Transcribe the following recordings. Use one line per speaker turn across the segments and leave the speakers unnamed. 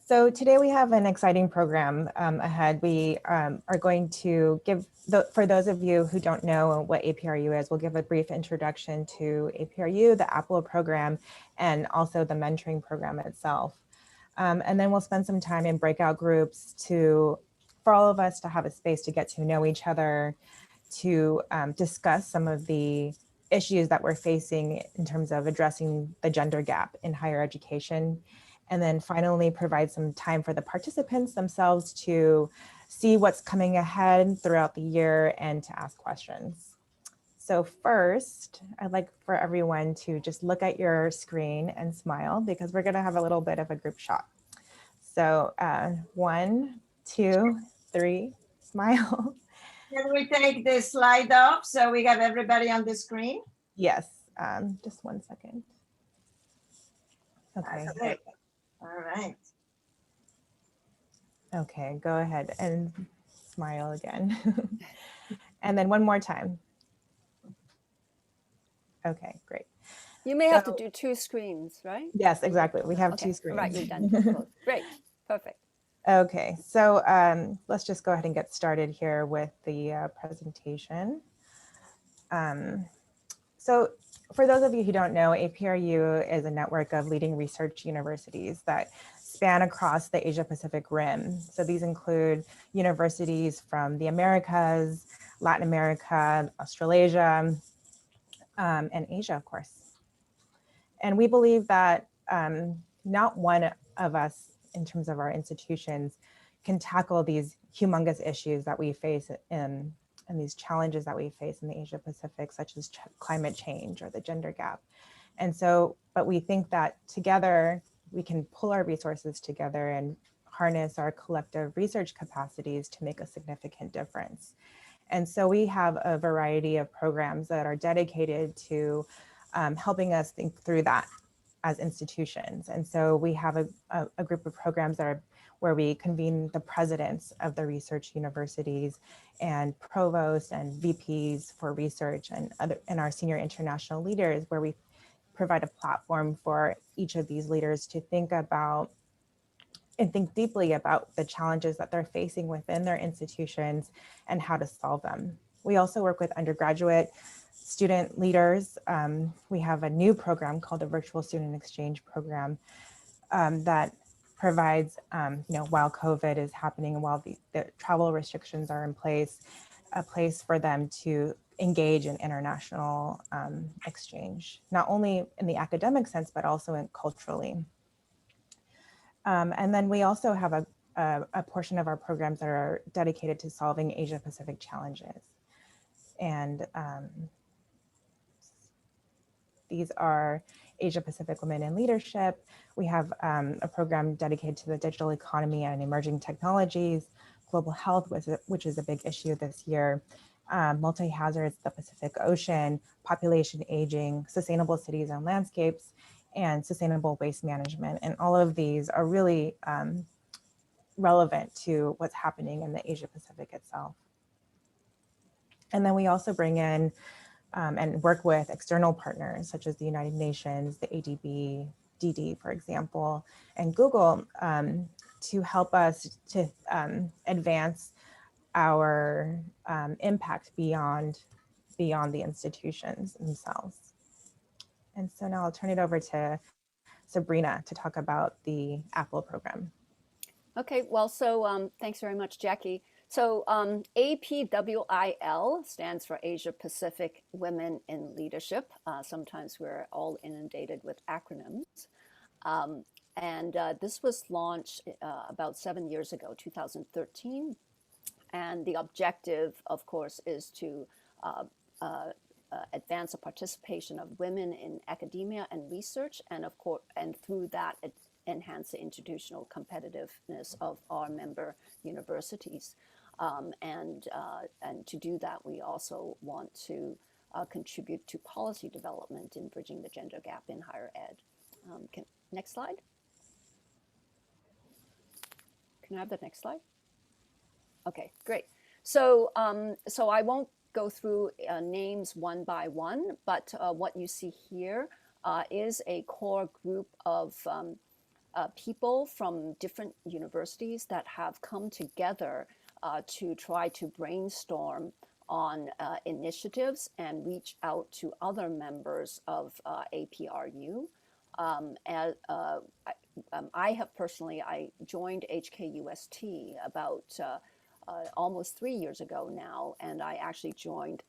So today we have an exciting program ahead. We are going to give, for those of you who don't know what APRU is, we'll give a brief introduction to APRU, the APWiL program, and also the mentoring program itself. And then we'll spend some time in breakout groups for all of us to have a space to get to know each other, to discuss some of the issues that we're facing in terms of addressing the gender gap in higher education. And then finally provide some time for the participants themselves to see what's coming ahead throughout the year and to ask questions. So first, I'd like for everyone to just look at your screen and smile because we're gonna have a little bit of a group shot. So 1, 2, 3, smile.
Can we take this slide off so we have everybody on the screen?
Yes, just 1 second. Okay.
Great. All right.
Okay, go ahead and smile again. And then one more time. Okay, great.
You may have to do 2 screens, right?
Yes, exactly. We have 2 screens.
Right, you've done both. Great, perfect.
Okay, so let's just go ahead and get started here with the presentation. So for those of you who don't know, APRU is a network of leading research universities that span across the Asia Pacific Rim. So these include universities from the Americas, Latin America, Australasia, and Asia, of course. And we believe that not one of us in terms of our institutions can tackle these humongous issues that we face and these challenges that we face in the Asia Pacific, such as climate change or the gender gap. And so, but we think that together we can pull our resources together and harness our collective research capacities to make a significant difference. And so we have a variety of programs that are dedicated to helping us think through that as institutions. And so we have a group of programs that are where we convene the presidents of the research universities and provosts and VPs for research and our senior international leaders, where we provide a platform for each of these leaders to think about and think deeply about the challenges that they're facing within their institutions and how to solve them. We also work with undergraduate student leaders. We have a new program called the Virtual Student Exchange Program that provides, while COVID is happening and while the travel restrictions are in place, a place for them to engage in international exchange, not only in the academic sense, but also culturally. And then we also have a portion of our programs that are dedicated to solving Asia Pacific challenges. And these are Asia Pacific Women in Leadership. We have a program dedicated to the digital economy and emerging technologies, global health, which is a big issue this year, multi-hazards, the Pacific Ocean, population aging, sustainable cities and landscapes, and sustainable waste management. And all of these are really relevant to what's happening in the Asia Pacific itself. And then we also bring in and work with external partners such as the United Nations, the ADB, DD, for example, and Google to help us to advance our impact beyond the institutions themselves. And so now I'll turn it over to Sabrina to talk about the APWiL program.
Okay, well, so thanks very much, Jackie. So APWiL stands for Asia Pacific Women in Leadership. Sometimes we're all inundated with acronyms. And this was launched about 7 years ago, 2013. And the objective, of course, is to advance the participation of women in academia and research, and of course, and through that, enhance the institutional competitiveness of our member universities. And to do that, we also want to contribute to policy development in bridging the gender gap in higher ed. Next slide. Can I have the next slide? Okay, great. So, so I won't go through names one by one, but what you see here is a core group of people from different universities that have come together to try to brainstorm on initiatives and reach out to other members of APRU. I have personally, I joined HKUST about almost 3 years ago now, and I actually joined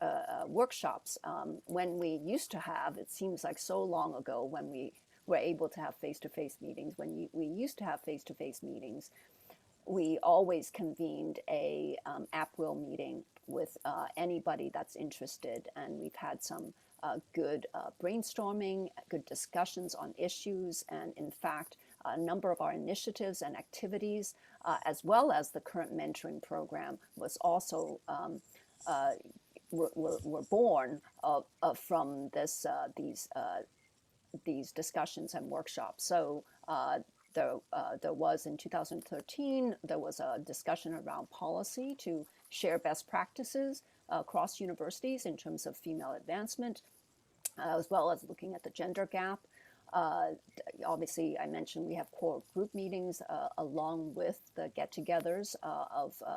workshops when we used to have, it seems like so long ago when we were able to have face-to-face meetings. When we used to have face-to-face meetings, we always convened a APWiL meeting with anybody that's interested, and we've had some good brainstorming, good discussions on issues, and in fact, a number of our initiatives and activities, as well as the current mentoring program, was also were born from these discussions and workshops. So there was in 2013, there was a discussion around policy to share best practices across universities in terms of female advancement, as well as looking at the gender gap. Obviously, I mentioned we have core group meetings along with the get-togethers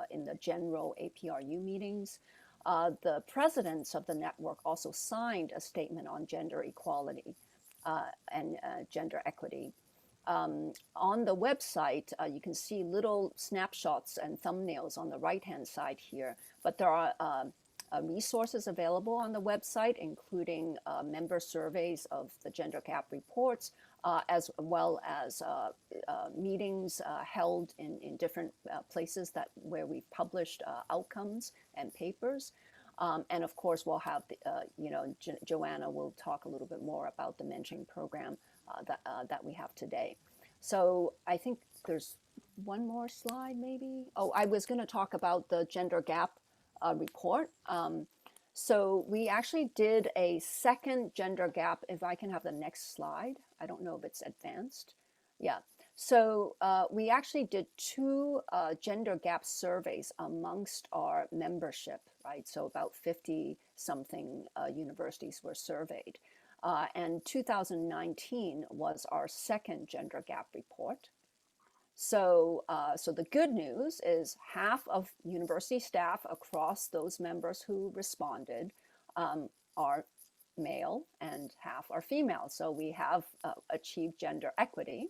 in the general APRU meetings. The presidents of the network also signed a statement on gender equality and gender equity. On the website, you can see little snapshots and thumbnails on the right-hand side here, but there are resources available on the website, including member surveys of the gender gap reports, as well as meetings held in different places where we've published outcomes and papers. And of course, we'll have, Joanna will talk a little bit more about the mentoring program that we have today. So I think there's one more slide maybe. Oh, I was going to talk about the gender gap report. So we actually did a second gender gap, if I can have the next slide. I don't know if it's advanced. Yeah. So we actually did 2 gender gap surveys amongst our membership, right? So about 50 something universities were surveyed. And 2019 was our second gender gap report. So, so the good news is half of university staff across those members who responded are male and half are female. So we have achieved gender equity.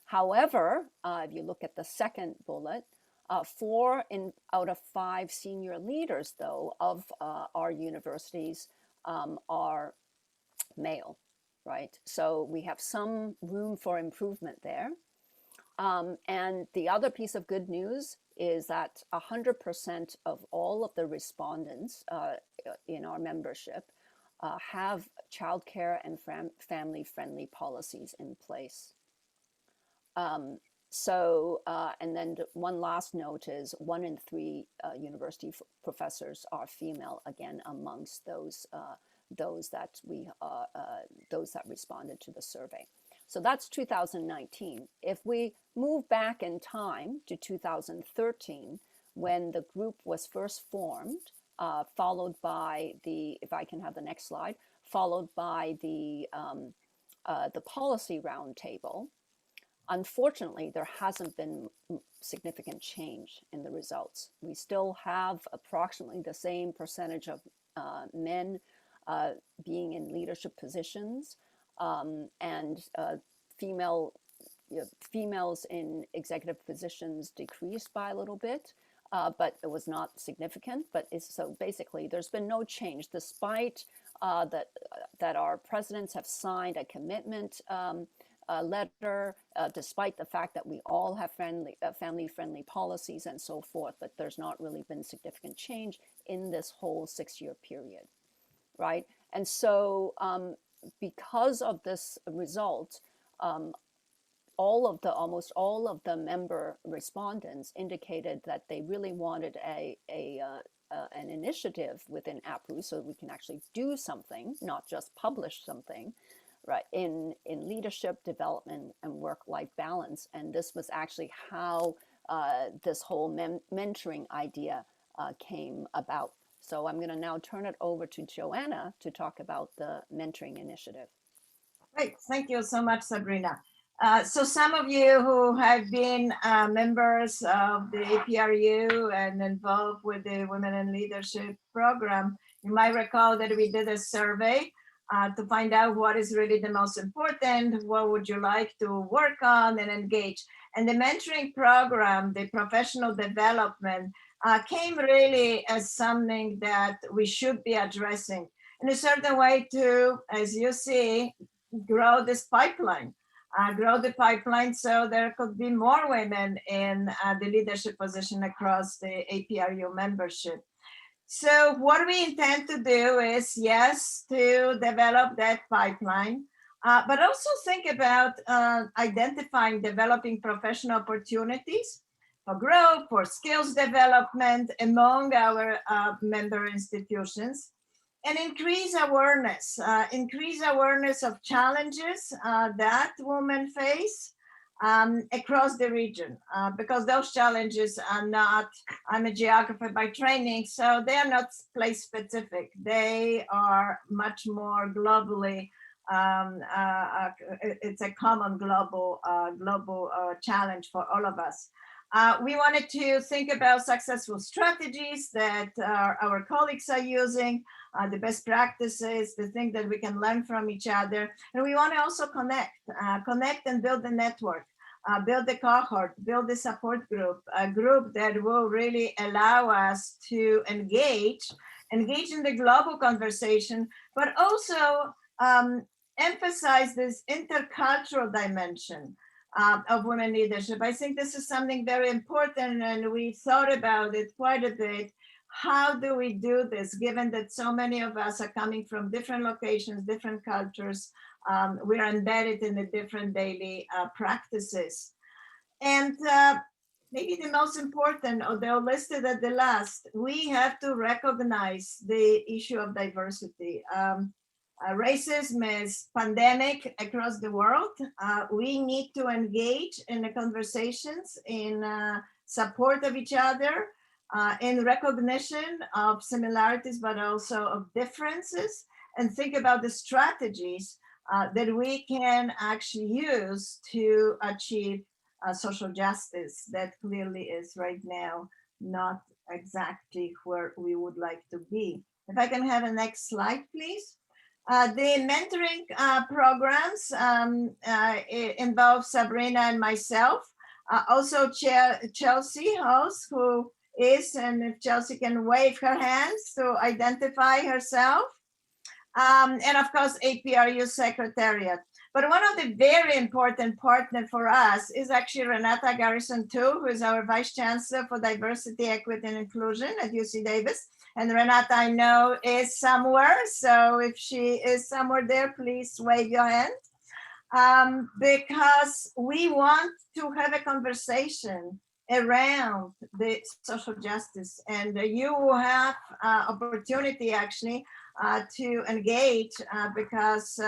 However, if you look at the second bullet, 4 out of 5 senior leaders, though, of our universities are male, right? So we have some room for improvement there. And the other piece of good news is that 100% of all of the respondents in our membership have childcare and family-friendly policies in place. And then one last note is 1 in 3 university professors are female, again, amongst those that responded to the survey. So that's 2019. If we move back in time to 2013, when the group was first formed, followed by if I can have the next slide, followed by the policy roundtable, unfortunately, there hasn't been significant change in the results. We still have approximately the same percentage of men being in leadership positions, and females in executive positions decreased by a little bit, but it was not significant. So basically, there's been no change, despite that our presidents have signed a commitment letter, despite the fact that we all have family-friendly policies and so forth, but there's not really been significant change in this whole 6-year period, right? And so because of this result, almost all of the member respondents indicated that they really wanted an initiative within APRU so we can actually do something, not just publish something, right, in leadership development and work-life balance. And this was actually how this whole mentoring idea came about. So I'm going to now turn it over to Joanna to talk about the mentoring initiative.
Great, thank you so much, Sabrina. So some of you who have been members of the APRU and involved with the Women in Leadership program, you might recall that we did a survey to find out what is really the most important, what would you like to work on and engage. And the mentoring program, the professional development, came really as something that we should be addressing in a certain way to, as you see, grow this pipeline. Grow the pipeline so there could be more women in the leadership position across the APRU membership. So what we intend to do is, yes, to develop that pipeline, but also think about identifying, developing professional opportunities for growth, for skills development among our member institutions, and increase awareness of challenges that women face across the region, because those challenges are not, I'm a geographer by training, so they are not place specific. They are much more globally, it's a common global challenge for all of us. We wanted to think about successful strategies that our colleagues are using, the best practices, the things that we can learn from each other. And we want to also connect and build a network, build a cohort, build a support group, a group that will really allow us to engage in the global conversation, but also emphasize this intercultural dimension of women leadership. I think this is something very important, and we thought about it quite a bit. How do we do this, given that so many of us are coming from different locations, different cultures, we're embedded in the different daily practices. And maybe the most important, although listed at the last, we have to recognize the issue of diversity. Racism is pandemic across the world. We need to engage in the conversations, in support of each other, in recognition of similarities, but also of differences, and think about the strategies that we can actually use to achieve social justice that clearly is right now not exactly where we would like to be. If I can have a next slide, please. The mentoring programs involve Sabrina and myself, also Chelsea House, who is, and if Chelsea can wave her hands to identify herself, and of course APRU Secretariat. But one of the very important partner for us is actually Renata Garrison too, who is our Vice Chancellor for Diversity, Equity, and Inclusion at UC Davis. And Renata, I know, is somewhere. So if she is somewhere there, please wave your hand. Because we want to have a conversation around the social justice. And you will have opportunity actually to engage because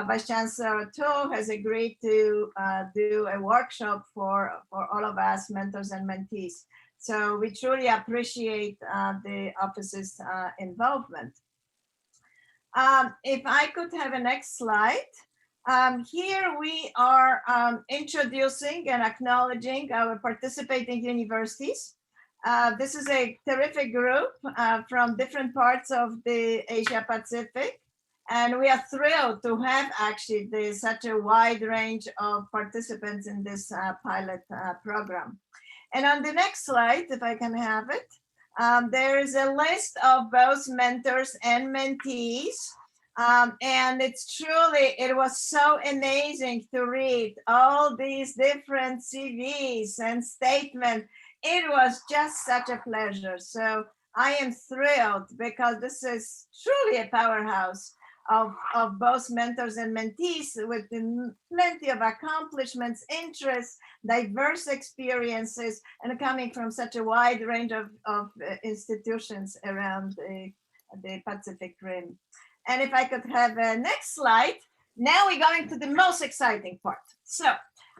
Vice Chancellor Tu has agreed to do a workshop for all of us mentors and mentees. So we truly appreciate the office's involvement. If I could have a next slide. Here we are introducing and acknowledging our participating universities. This is a terrific group from different parts of the Asia Pacific. And we are thrilled to have actually such a wide range of participants in this pilot program. And on the next slide, if I can have it, there is a list of both mentors and mentees. And it was so amazing to read all these different CVs and statements. It was just such a pleasure. So I am thrilled because this is truly a powerhouse of both mentors and mentees with plenty of accomplishments, interests, diverse experiences, and coming from such a wide range of institutions around the Pacific Rim. And if I could have a next slide, now we're going to the most exciting part. So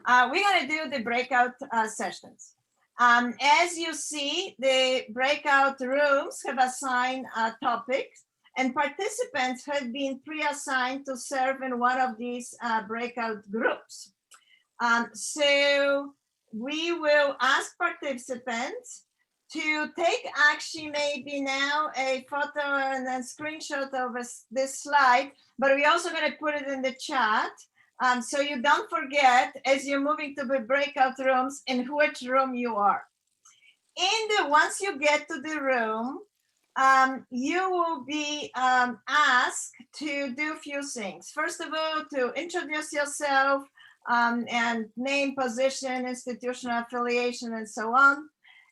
we're going to do the breakout sessions. As you see, the breakout rooms have assigned topics, and participants have been pre-assigned to serve in one of these breakout groups. So we will ask participants to take actually maybe now a photo and a screenshot of this slide, but we're also going to put it in the chat. So you don't forget as you're moving to the breakout rooms in which room you are. Once you get to the room, you will be asked to do a few things. First of all, to introduce yourself and name, position, institutional affiliation, and so on.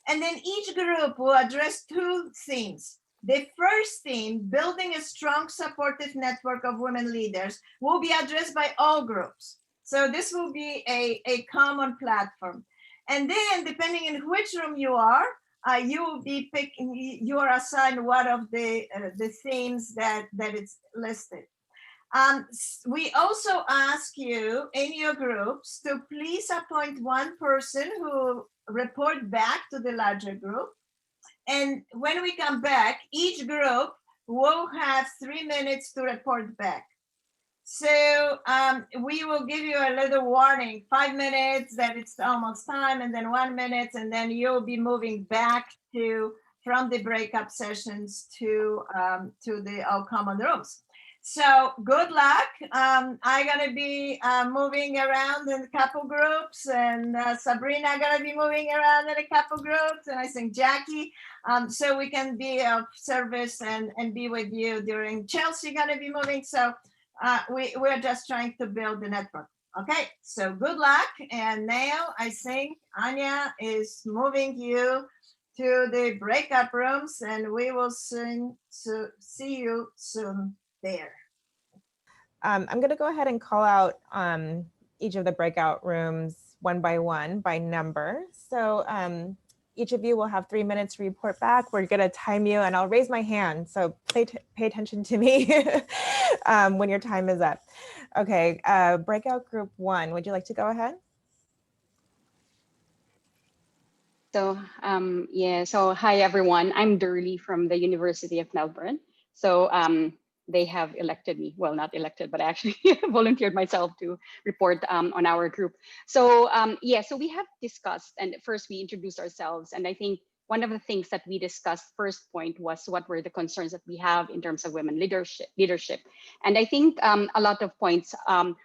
And then each group will address two themes. The first theme, building a strong supportive network of women leaders, will be addressed by all groups. So this will be a common platform. And then depending on which room you are, you will be picking, you are assigned one of the themes that it's listed. We also ask you in your groups to please appoint one person who report back to the larger group. And when we come back, each group will have 3 minutes to report back. So we will give you a little warning, 5 minutes that it's almost time, and then 1 minute, and then you'll be moving back from the breakup sessions to the all common rooms. So good luck. I'm gonna be moving around in a couple groups, and Sabrina gonna be moving around in a couple groups, and I think Jackie, so we can be of service and be with you during Chelsea gonna be moving. So we're just trying to build the network. Okay, so good luck. And now I think Anya is moving you to the breakup rooms, and we will soon see you soon there.
I'm going to go ahead and call out each of the breakout rooms one by number. So each of you will have 3 minutes to report back. We're going to time you, and I'll raise my hand. So pay attention to me when your time is up. Okay, breakout group 1, would you like to go ahead?
So so hi everyone, I'm Durley from the University of Melbourne. So they have elected me, well, not elected, but I actually volunteered myself to report on our group. So so we have discussed, and first we introduced ourselves, and I think one of the things that we discussed first point was what were the concerns that we have in terms of women leadership. And I think a lot of points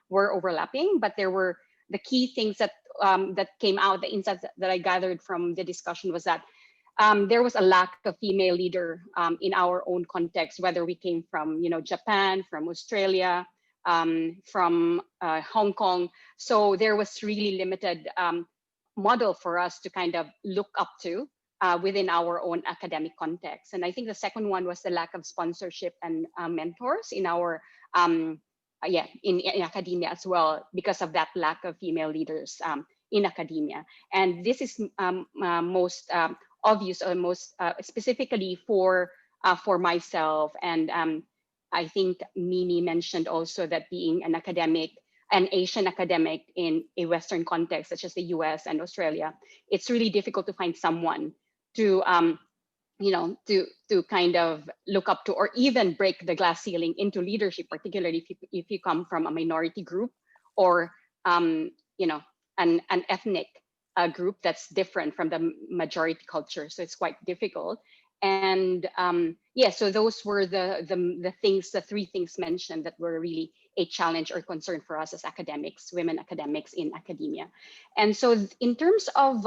were overlapping, but there were the key things that that came out, the insights that I gathered from the discussion was that there was a lack of female leader in our own context, whether we came from, Japan, from Australia, from Hong Kong. So there was really limited model for us to kind of look up to within our own academic context. And I think the second one was the lack of sponsorship and mentors in our in academia as well, because of that lack of female leaders in academia. And this is most obvious, or most specifically for myself. And I think Mimi mentioned also that being an academic, an Asian academic in a Western context, such as the US and Australia, it's really difficult to find someone to to kind of look up to, or even break the glass ceiling into leadership, particularly if you come from a minority group, or an ethnic group that's different from the majority culture. So it's quite difficult. And so those were the things, the three things mentioned that were really a challenge or concern for us as academics, women academics in academia. And so in terms of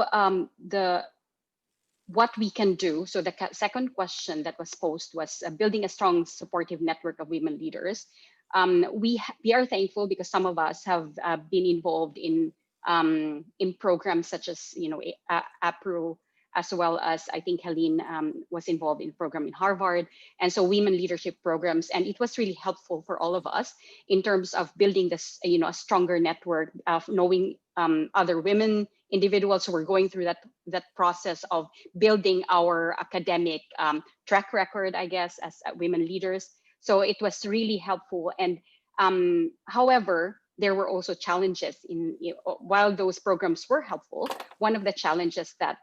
what we can do. So the second question that was posed was building a strong supportive network of women leaders. We are thankful because some of us have been involved in programs such as APRU, as well as I think Helene was involved in a program in Harvard, and so women leadership programs, and it was really helpful for all of us in terms of building this a stronger network of knowing other women individuals who were going through that process of building our academic track record, I guess, as women leaders. So it was really helpful. And however, there were also challenges while those programs were helpful. One of the challenges that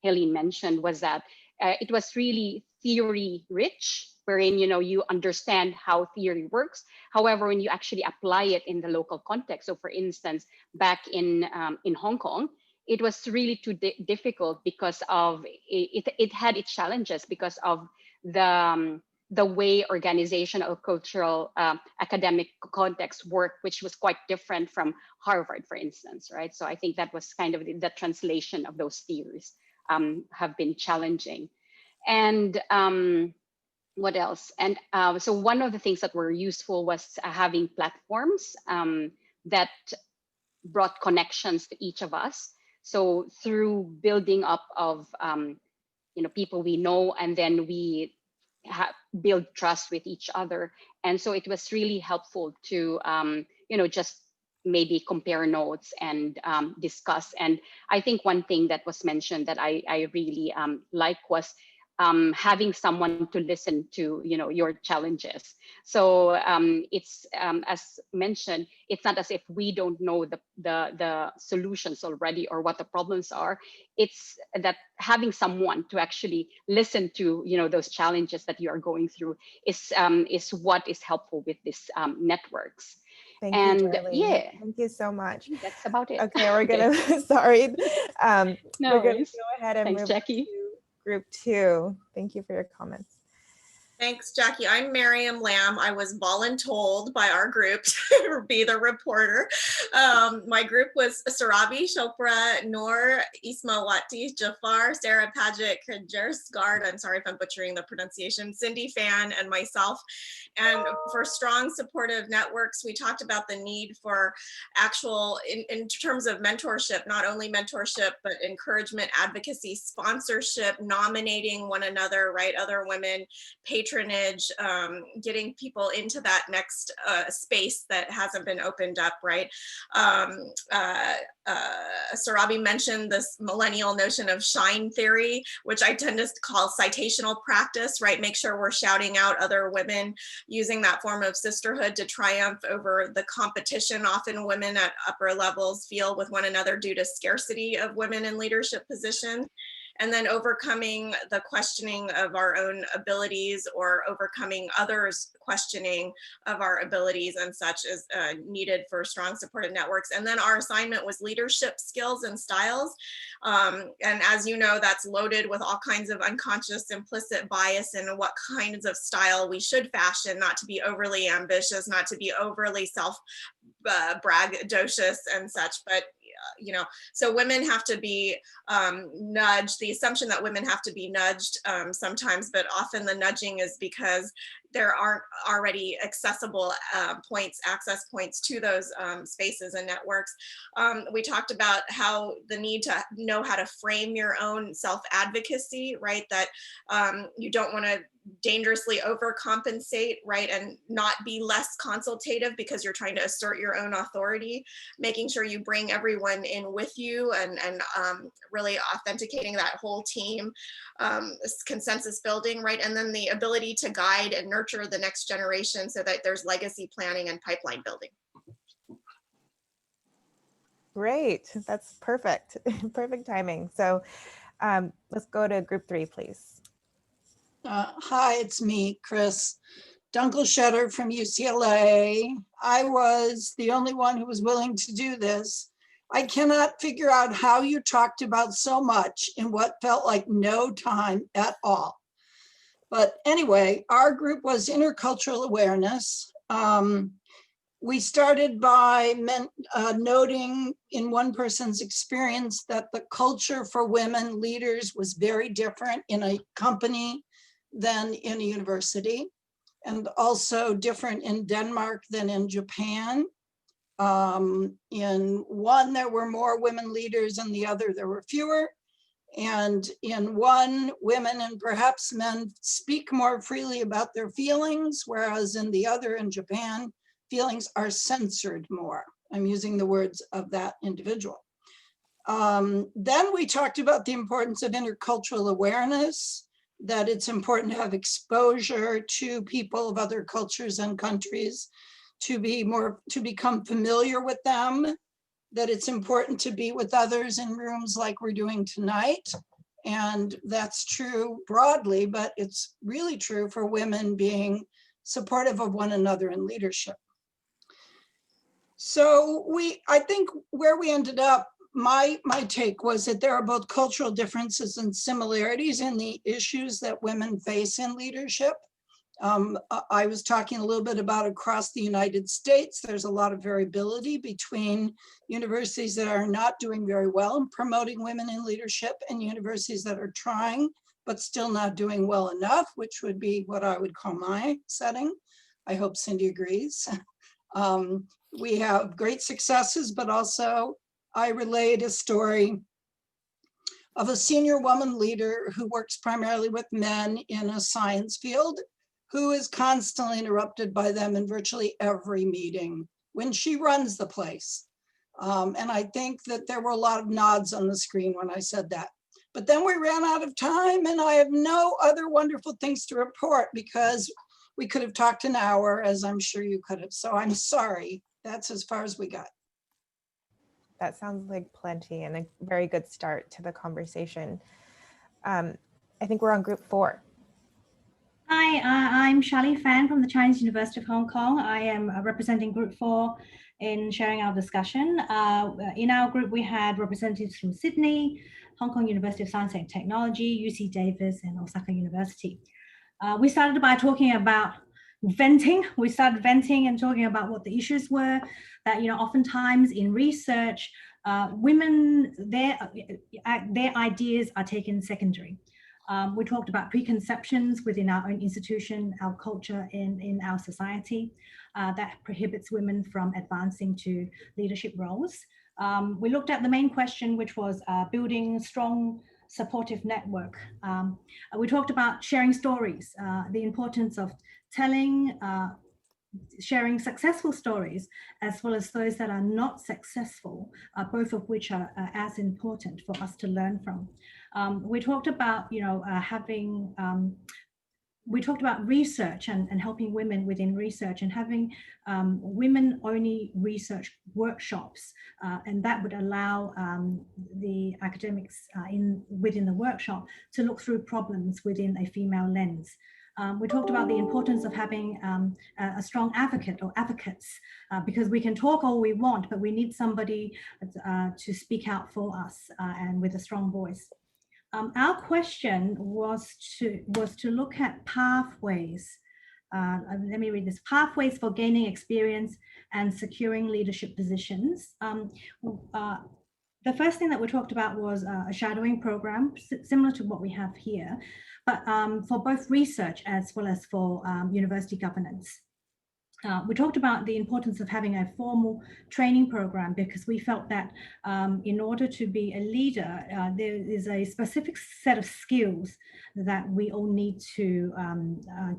Helene mentioned was that it was really theory rich, wherein you understand how theory works. However, when you actually apply it in the local context, so for instance, back in Hong Kong, it was really too difficult because of it had its challenges because of the way organizational, cultural, academic context work, which was quite different from Harvard, for instance, right? So I think that was kind of the translation of those theories have been challenging. And what else? And so one of the things that were useful was having platforms that brought connections to each of us. So through building up of people we know, and then we build trust with each other. And so it was really helpful to just maybe compare notes and discuss. And I think one thing that was mentioned that I really like was having someone to listen to your challenges. So it's as mentioned, it's not as if we don't know the solutions already or what the problems are. It's that having someone to actually listen to those challenges that you are going through is what is helpful with these networks.
Thank
And
you, Darlene.
yeah,
Thank you so much.
that's about it.
Okay, we're gonna sorry.
No
we're gonna
worries.
go ahead and
Thanks,
move
Jackie.
to group 2. Thank you for your comments.
Thanks, Jackie. I'm Miriam Lamb. I was voluntold by our group to be the reporter. My group was Sarabi Chopra, Noor Ismawati, Jafar, Sarah Paget, Kajersgard, I'm sorry if I'm butchering the pronunciation, Cindy Fan, and myself. And for strong supportive networks, we talked about the need for actual, in terms of mentorship, not only mentorship, but encouragement, advocacy, sponsorship, nominating one another, right? Other women, patronage, getting people into that next space that hasn't been opened up, right? Sarabi mentioned this millennial notion of shine theory, which I tend to call citational practice, right? Make sure we're shouting out other women, using that form of sisterhood to triumph over the competition often women at upper levels feel with one another due to scarcity of women in leadership positions. And then overcoming the questioning of our own abilities or overcoming others' questioning of our abilities and such is needed for strong supportive networks. And then our assignment was leadership skills and styles. And as you know, that's loaded with all kinds of unconscious implicit bias in what kinds of style we should fashion, not to be overly ambitious, not to be overly braggadocious and such, but so women have to be nudged. The assumption that women have to be nudged sometimes, but often the nudging is because there aren't already accessible access points to those spaces and networks. We talked about how the need to know how to frame your own self-advocacy, right? That you don't want to dangerously overcompensate, right? And not be less consultative because you're trying to assert your own authority, making sure you bring everyone in with you and really authenticating that whole team, consensus building, right? And then the ability to guide and nurture the next generation so that there's legacy planning and pipeline building.
Great, that's perfect. Perfect timing. So let's go to group 3, please.
Hi, it's me, Chris Dunkelschetter from UCLA. I was the only one who was willing to do this. I cannot figure out how you talked about so much in what felt like no time at all. But anyway, our group was intercultural awareness. We started by noting in one person's experience that the culture for women leaders was very different in a company than in a university, and also different in Denmark than in Japan. In one, there were more women leaders, and the other, there were fewer. And in one, women and perhaps men speak more freely about their feelings, whereas in the other, in Japan, feelings are censored more. I'm using the words of that individual. Then we talked about the importance of intercultural awareness, that it's important to have exposure to people of other cultures and countries, to become familiar with them, that it's important to be with others in rooms like we're doing tonight, And that's true broadly, but it's really true for women being supportive of one another in leadership. So I think where we ended up, my take was that there are both cultural differences and similarities in the issues that women face in leadership. I was talking a little bit about across the United States, there's a lot of variability between universities that are not doing very well in promoting women in leadership and universities that are trying, but still not doing well enough, which would be what I would call my setting. I hope Cindy agrees. We have great successes, but also I relayed a story of a senior woman leader who works primarily with men in a science field, who is constantly interrupted by them in virtually every meeting when she runs the place. And I think that there were a lot of nods on the screen when I said that. But then we ran out of time and I have no other wonderful things to report because we could have talked an hour, as I'm sure you could have. So I'm sorry, that's as far as we got.
That sounds like plenty and a very good start to the conversation. I think we're on group 4.
Hi, I'm Shali Fan from the Chinese University of Hong Kong. I am representing group 4 in sharing our discussion. In our group, we had representatives from Sydney, Hong Kong University of Science and Technology, UC Davis, and Osaka University. We started by talking about venting. We started venting and talking about what the issues were, that, oftentimes in research, women, their ideas are taken secondary. We talked about preconceptions within our own institution, our culture, and in our society that prohibits women from advancing to leadership roles. We looked at the main question, which was building strong, supportive network. We talked about sharing stories, the importance of telling, sharing successful stories, as well as those that are not successful, both of which are as important for us to learn from. We talked about, we talked about research and helping women within research and having women-only research workshops, and that would allow the academics within the workshop to look through problems within a female lens. We talked about the importance of having a strong advocate or advocates, because we can talk all we want, but we need somebody to speak out for us and with a strong voice. Our question was to look at pathways. Let me read this. Pathways for gaining experience and securing leadership positions. The first thing that we talked about was a shadowing program, similar to what we have here, but for both research as well as for university governance. We talked about the importance of having a formal training program because we felt that in order to be a leader, there is a specific set of skills that we all need to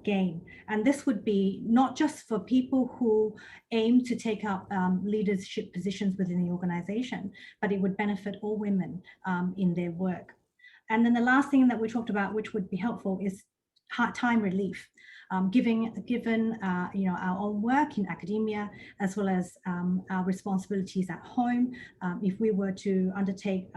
gain. And this would be not just for people who aim to take up leadership positions within the organization, but it would benefit all women in their work. And then the last thing that we talked about, which would be helpful, is time relief. Given our own work in academia, as well as our responsibilities at home, if we were to undertake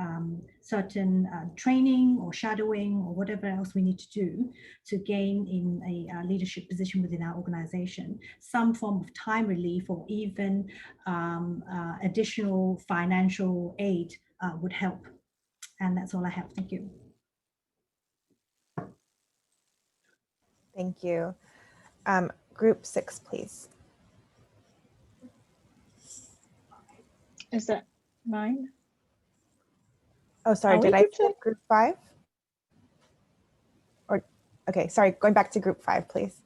certain training or shadowing or whatever else we need to do to gain in a leadership position within our organization, some form of time relief or even additional financial aid would help. And that's all I have. Thank you.
Thank you. Group 6, please.
Is that mine?
Oh, sorry, did I say group 5? Or, okay, sorry, going back to group 5, please.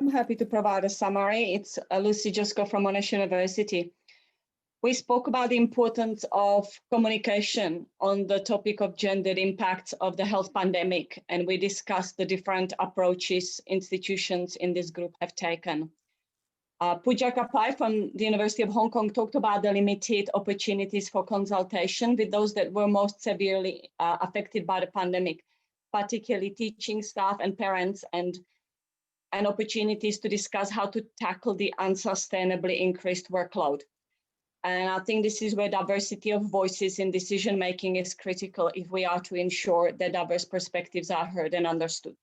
I'm happy to provide a summary. It's Lucy Josko from Monash University. We spoke about the importance of communication on the topic of gendered impacts of the health pandemic, and we discussed the different approaches institutions in this group have taken. Pooja Kapai from the University of Hong Kong talked about the limited opportunities for consultation with those that were most severely affected by the pandemic, particularly teaching staff and parents, and opportunities to discuss how to tackle the unsustainably increased workload. And I think this is where diversity of voices in decision-making is critical if we are to ensure that diverse perspectives are heard and understood.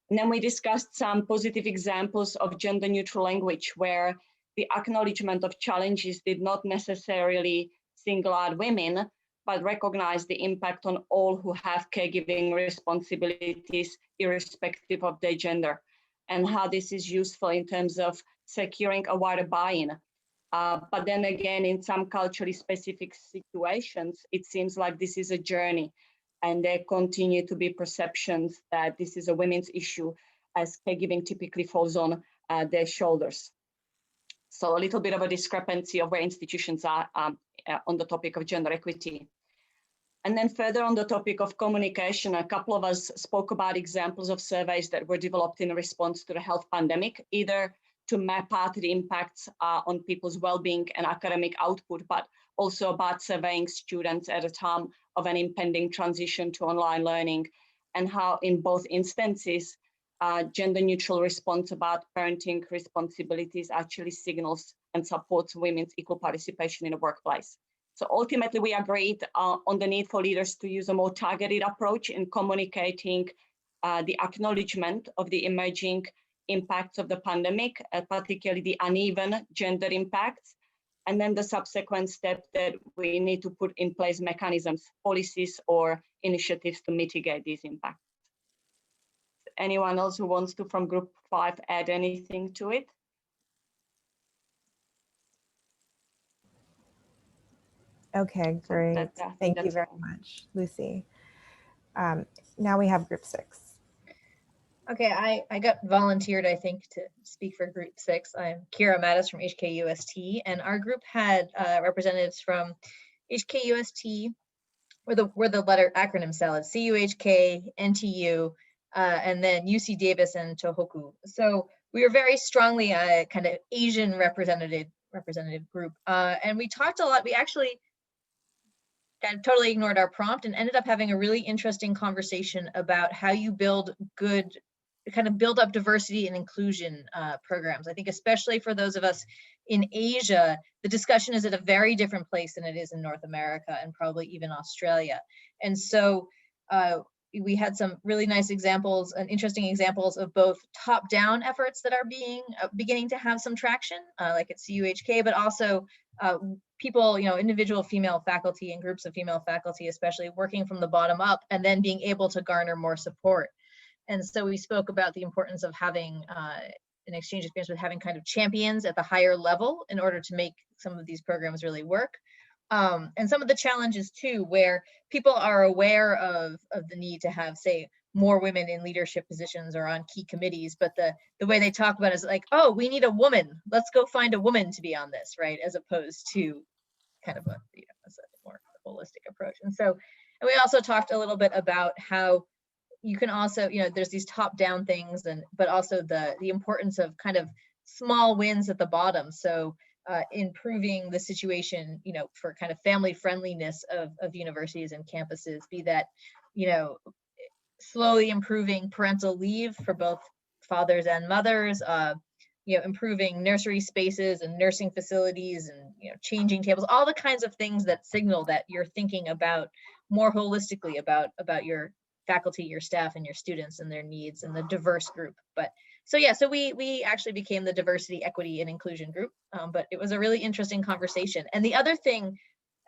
And then we discussed some positive examples of gender-neutral language where the acknowledgement of challenges did not necessarily single out women, but recognize the impact on all who have caregiving responsibilities, irrespective of their gender, and how this is useful in terms of securing a wider buy-in. But then again, in some culturally specific situations, it seems like this is a journey, and there continue to be perceptions that this is a women's issue, as caregiving typically falls on their shoulders. So a little bit of a discrepancy of where institutions are on the topic of gender equity. And then further on the topic of communication, a couple of us spoke about examples of surveys that were developed in response to the health pandemic, either to map out the impacts on people's well-being and academic output, but also about surveying students at a time of an impending transition to online learning, and how in both instances, gender-neutral response about parenting responsibilities actually signals and supports women's equal participation in the workplace. So ultimately, we agreed on the need for leaders to use a more targeted approach in communicating the acknowledgement of the emerging impacts of the pandemic, particularly the uneven gender impacts, and then the subsequent step that we need to put in place mechanisms, policies, or initiatives to mitigate these impacts. Anyone else who wants to, from Group 5, add anything to it?
Okay, great. Thank you very much, Lucy. Now we have Group 6.
Okay, I got volunteered, I think, to speak for Group 6. I'm Kira Mattis from HKUST, and our group had representatives from HKUST, where the letter acronym salad, CUHK, NTU, and then UC Davis and Tohoku. So we were very strongly a kind of Asian representative group, and we talked a lot. We actually kind of totally ignored our prompt and ended up having a really interesting conversation about how you build up diversity and inclusion programs. I think especially for those of us in Asia, the discussion is at a very different place than it is in North America and probably even Australia. And so we had some really nice examples and interesting examples of both top-down efforts that are beginning to have some traction, like at CUHK, but also people, individual female faculty and groups of female faculty, especially working from the bottom up and then being able to garner more support. And so we spoke about the importance of having an exchange experience with having kind of champions at the higher level in order to make some of these programs really work. And some of the challenges too, where people are aware of the need to have, say, more women in leadership positions or on key committees, but the way they talk about it is like, oh, we need a woman. Let's go find a woman to be on this, right? As opposed to kind of a more holistic approach. And we also talked a little bit about how you can also, there's these top-down things, but also the importance of kind of small wins at the bottom. So improving the situation, for kind of family friendliness of universities and campuses, be that, slowly improving parental leave for both fathers and mothers, improving nursery spaces and nursing facilities and, changing tables, all the kinds of things that signal that you're thinking about more holistically about your faculty, your staff, and your students and their needs and the diverse group. But so we actually became the diversity, equity, and inclusion group. But it was a really interesting conversation. And the other thing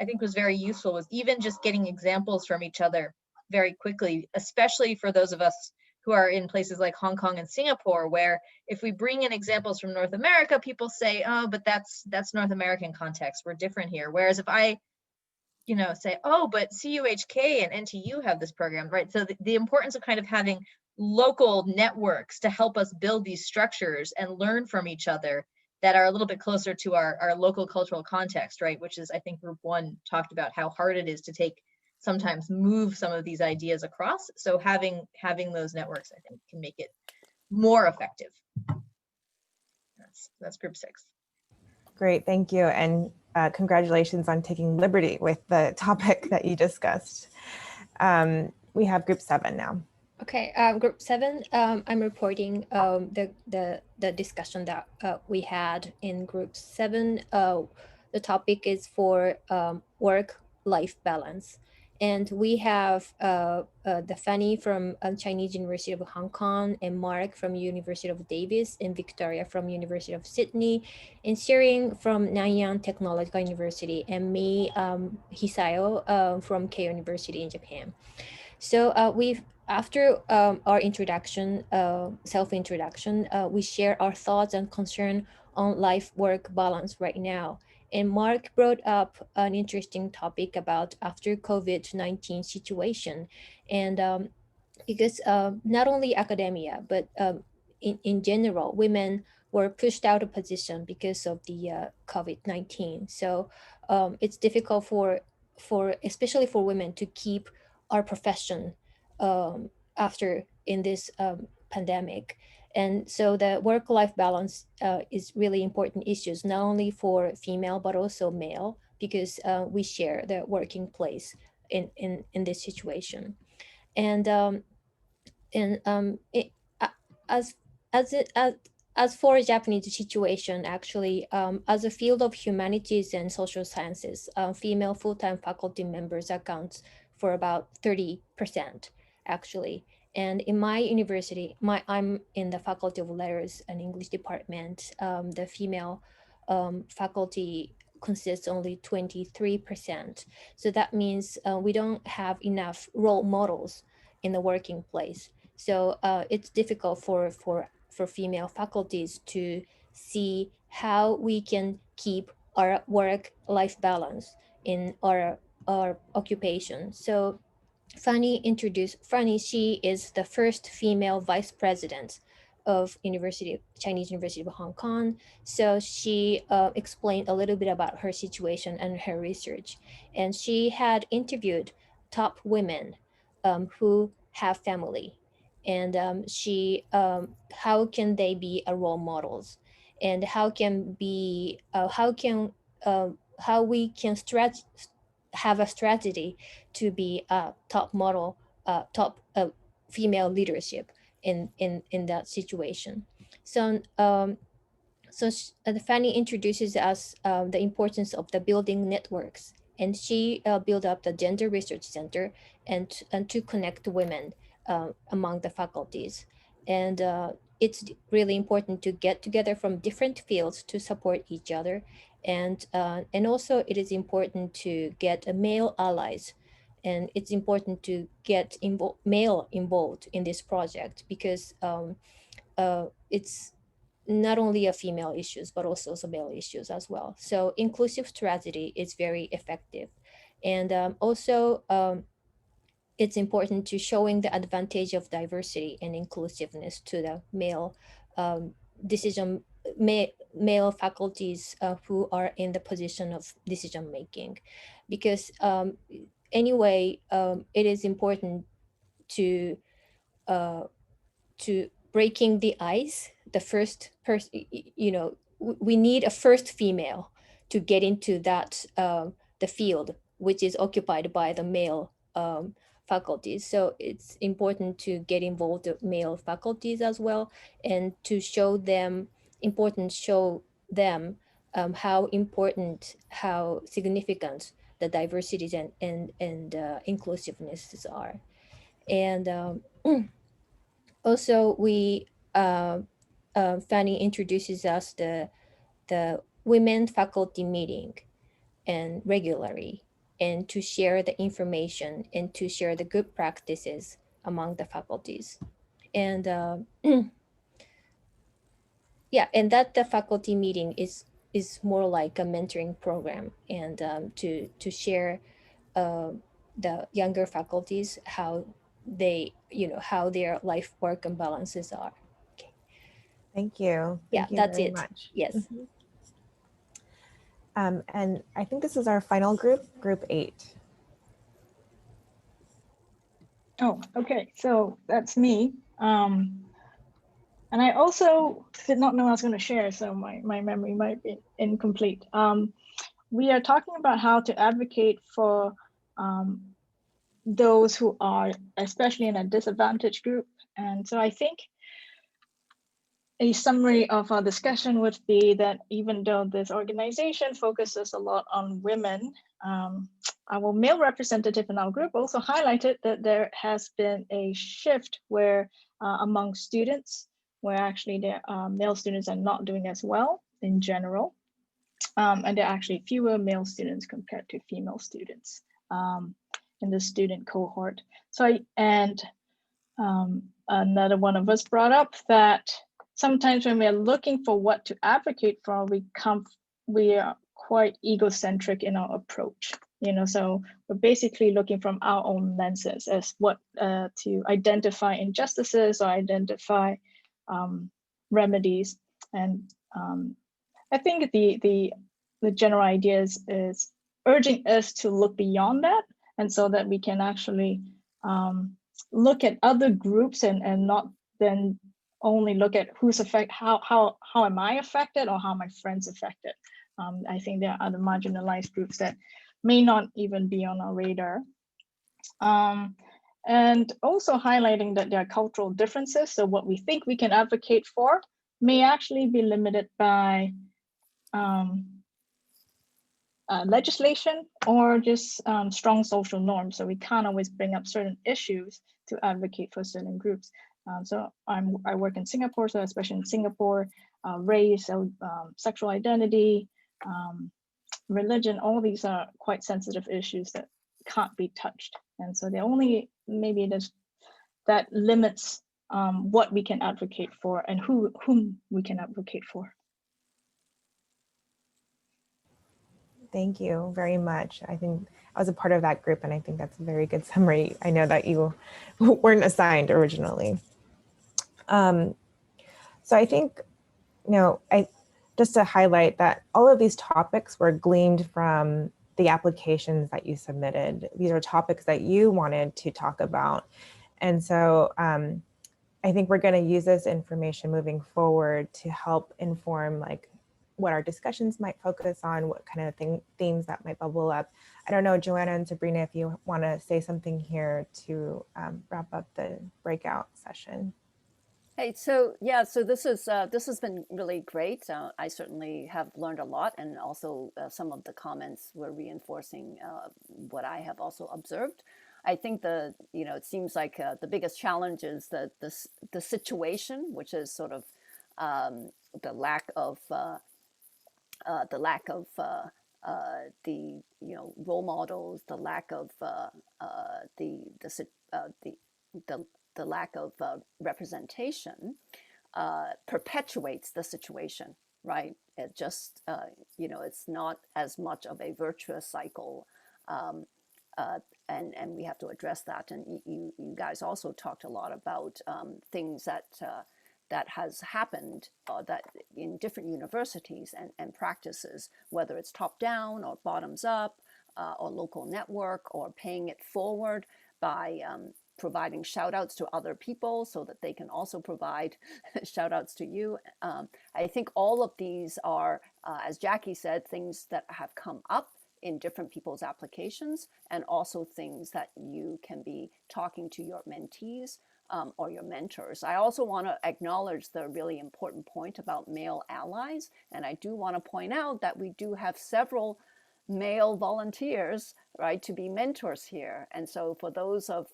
I think was very useful was even just getting examples from each other very quickly, especially for those of us who are in places like Hong Kong and Singapore, where if we bring in examples from North America, people say, oh, but that's North American context. We're different here. Whereas if I say, oh, but CUHK and NTU have this program, right? So the importance of kind of having local networks to help us build these structures and learn from each other that are a little bit closer to our local cultural context, right? Which is, I think Group 1 talked about how hard it is to sometimes move some of these ideas across. So having those networks, I think, can make it more effective. That's Group 6.
Great, thank you. And congratulations on taking liberty with the topic that you discussed. We have Group 7 now.
Okay, Group 7, I'm reporting the discussion that we had in Group 7. the topic is for work-life balance. And we have the Fanny from Chinese University of Hong Kong, and Mark from University of Davis, and Victoria from University of Sydney, and Shirin from Nanyang Technological University, and me, Hisayo, from Keio University in Japan. So after our introduction, self-introduction, we share our thoughts and concern on life-work balance right now. And Mark brought up an interesting topic about after COVID-19 situation. And because not only academia, but in general, women were pushed out of position because of the COVID-19. So it's difficult for especially for women to keep our profession after in this pandemic. And so the work-life balance is really important issues, not only for female, but also male, because we share the working place in this situation. And it, as as it as for a Japanese situation, actually, as a field of humanities and social sciences, female full-time faculty members accounts for about 30%, actually. And in my university, I'm in the Faculty of Letters and English department. The female faculty consists only 23%. So that means we don't have enough role models in the working place. So it's difficult for female faculties to see how we can keep our work-life balance in our occupation. So Fanny, she is the first female vice president of Chinese University of Hong Kong. So she explained a little bit about her situation and her research. And she had interviewed top women who have family, and how can they be a role models, and how we can have a strategy to be a top model, top female leadership in that situation. So Fanny introduces us the importance of the building networks, and she built up the Gender Research Center and to connect women among the faculties. And it's really important to get together from different fields to support each other. And also it is important to get male allies. And it's important to get male involved in this project, because it's not only a female issues, but also some male issues as well. So inclusive strategy is very effective. And also it's important to showing the advantage of diversity and inclusiveness to the male male faculties who are in the position of decision making, because anyway, it is important to breaking the ice. The first person, we need a first female to get into that the field which is occupied by the male faculties. So it's important to get involved with male faculties as well, and to show them how important, how significant the diversities and inclusiveness are. And also Fanny introduces us the women faculty meeting and regularly, and to share the information and to share the good practices among the faculties. And yeah, and that the faculty meeting is more like a mentoring program, and to share the younger faculties how they, how their life work and balances are. Okay.
Thank you. Thank you
That's
very
it.
much.
Yes.
Mhm. And I think this is our final group, group 8.
Oh, okay. So that's me. And I also did not know I was going to share, so my memory might be incomplete. We are talking about how to advocate for those who are especially in a disadvantaged group. And so I think a summary of our discussion would be that even though this organization focuses a lot on women, our male representative in our group also highlighted that there has been a shift where among students, where actually the male students are not doing as well in general. And there are actually fewer male students compared to female students in the student cohort. So, another one of us brought up that sometimes when we're looking for what to advocate for, we are quite egocentric in our approach. So we're basically looking from our own lenses as what to identify injustices or identify remedies. And I think the general idea is urging us to look beyond that, and so that we can actually look at other groups and not then only look at who's affected, how am I affected or how my friends affected. I think there are other marginalized groups that may not even be on our radar. And also highlighting that there are cultural differences. So what we think we can advocate for may actually be limited by legislation or just strong social norms. So we can't always bring up certain issues to advocate for certain groups. So I work in Singapore, so especially in Singapore, race, sexual identity, religion, all these are quite sensitive issues that can't be touched. And so they only, maybe that limits what we can advocate for and whom we can advocate for.
Thank you very much. I think I was a part of that group, and I think that's a very good summary. I know that you weren't assigned originally. So I think, just to highlight that all of these topics were gleaned from the applications that you submitted. These are topics that you wanted to talk about. And so I think we're going to use this information moving forward to help inform what our discussions might focus on, what kind of themes that might bubble up. I don't know, Joanna and Sabrina, if you want to say something here to wrap up the breakout session.
Hey, so yeah, so this has been really great. I certainly have learned a lot, and also some of the comments were reinforcing what I have also observed. I think it seems like the biggest challenge is the situation, which is sort of the lack of the role models, the lack of the lack of representation perpetuates the situation, right? It just it's not as much of a virtuous cycle, and we have to address that. And you guys also talked a lot about things that has happened that in different universities and practices, whether it's top down or bottoms up, or local network, or paying it forward by providing shout outs to other people so that they can also provide shout outs to you. I think all of these are, as Jackie said, things that have come up in different people's applications, and also things that you can be talking to your mentees or your mentors. I also want to acknowledge the really important point about male allies. And I do want to point out that we do have several male volunteers, right, to be mentors here. And so for those of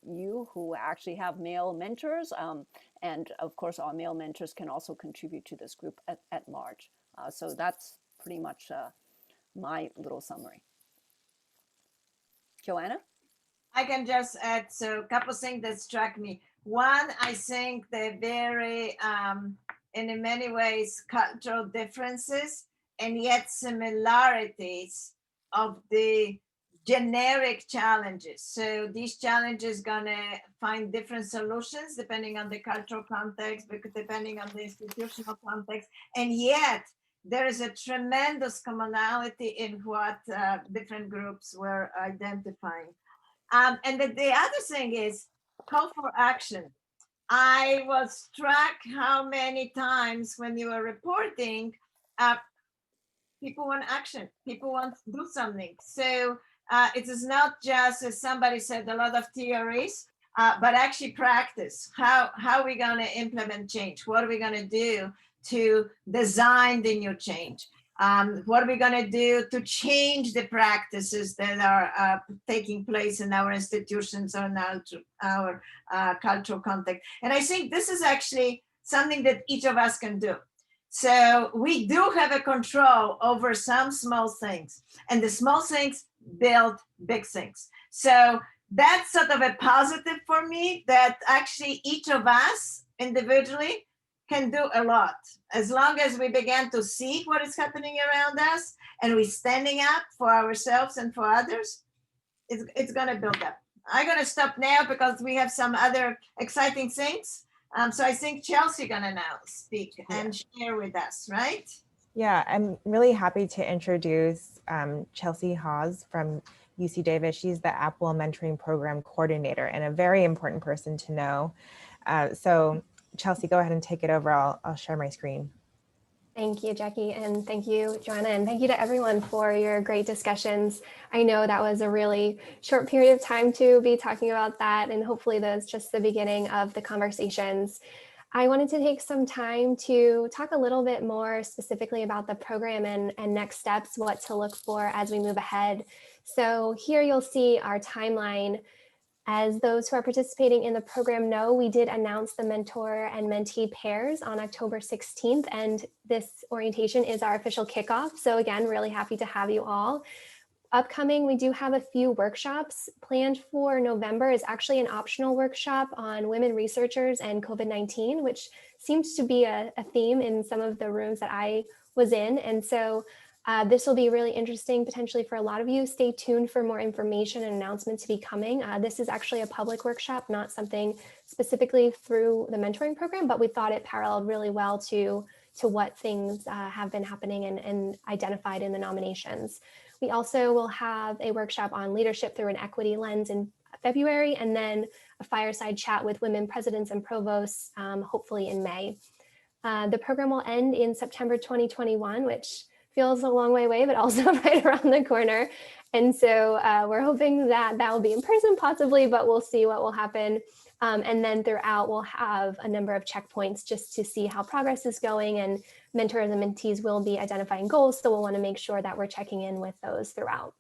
you who actually have male mentors, and of course our male mentors can also contribute to this group at large. So that's pretty much my little summary. Joanna?
I can just add a couple things that struck me. One, I think the very, in many ways, cultural differences and yet similarities of the generic challenges. So these challenges gonna find different solutions depending on the cultural context, depending on the institutional context, and yet there is a tremendous commonality in what different groups were identifying. And the other thing is call for action. I was struck how many times when you were reporting, people want action, people want to do something. So it is not just, as somebody said, a lot of theories, but actually practice. How are we going to implement change? What are we going to do to design the new change? What are we going to do to change the practices that are taking place in our institutions or in our cultural context? And I think this is actually something that each of us can do. So we do have a control over some small things, and the small things build big things. So that's sort of a positive for me, that actually each of us individually can do a lot. As long as we begin to see what is happening around us and we're standing up for ourselves and for others, it's going to build up. I'm going to stop now because we have some other exciting things. So I think Chelsea gonna now speak and share with us, right?
Yeah, I'm really happy to introduce Chelsea Hawes from UC Davis. She's the APWiL Mentoring Program Coordinator and a very important person to know. So Chelsea, go ahead and take it over. I'll share my screen.
Thank you, Jackie, and thank you, Joanna, and thank you to everyone for your great discussions. I know that was a really short period of time to be talking about that, and hopefully that's just the beginning of the conversations. I wanted to take some time to talk a little bit more specifically about the program and next steps, what to look for as we move ahead. So here you'll see our timeline. As those who are participating in the program know, we did announce the mentor and mentee pairs on October 16th, and this orientation is our official kickoff. So again, really happy to have you all. Upcoming, we do have a few workshops planned for November. Is actually an optional workshop on women researchers and COVID-19, which seems to be a theme in some of the rooms that I was in. And so this will be really interesting potentially for a lot of you. Stay tuned for more information and announcements to be coming. This is actually a public workshop, not something specifically through the mentoring program, but we thought it paralleled really well to what things have been happening and identified in the nominations. We also will have a workshop on leadership through an equity lens in February, and then a fireside chat with women presidents and provosts, hopefully in May. The program will end in September 2021, which feels a long way away, but also right around the corner. And so we're hoping that will be in person possibly, but we'll see what will happen. And then throughout, we'll have a number of checkpoints just to see how progress is going, and mentors and mentees will be identifying goals. So we'll want to make sure that we're checking in with those throughout.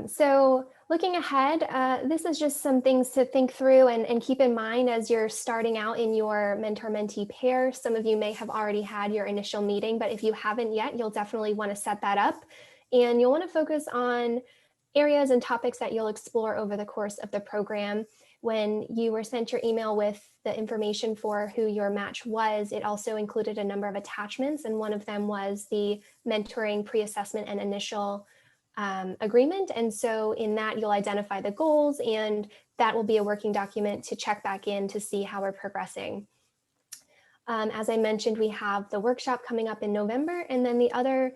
So looking ahead, this is just some things to think through and keep in mind as you're starting out in your mentor-mentee pair. Some of you may have already had your initial meeting, but if you haven't yet, you'll definitely want to set that up. And you'll want to focus on areas and topics that you'll explore over the course of the program. When you were sent your email with the information for who your match was, it also included a number of attachments, and one of them was the mentoring pre-assessment and initial agreement. And so in that, you'll identify the goals, and that will be a working document to check back in to see how we're progressing. As I mentioned, we have the workshop coming up in November, and then the other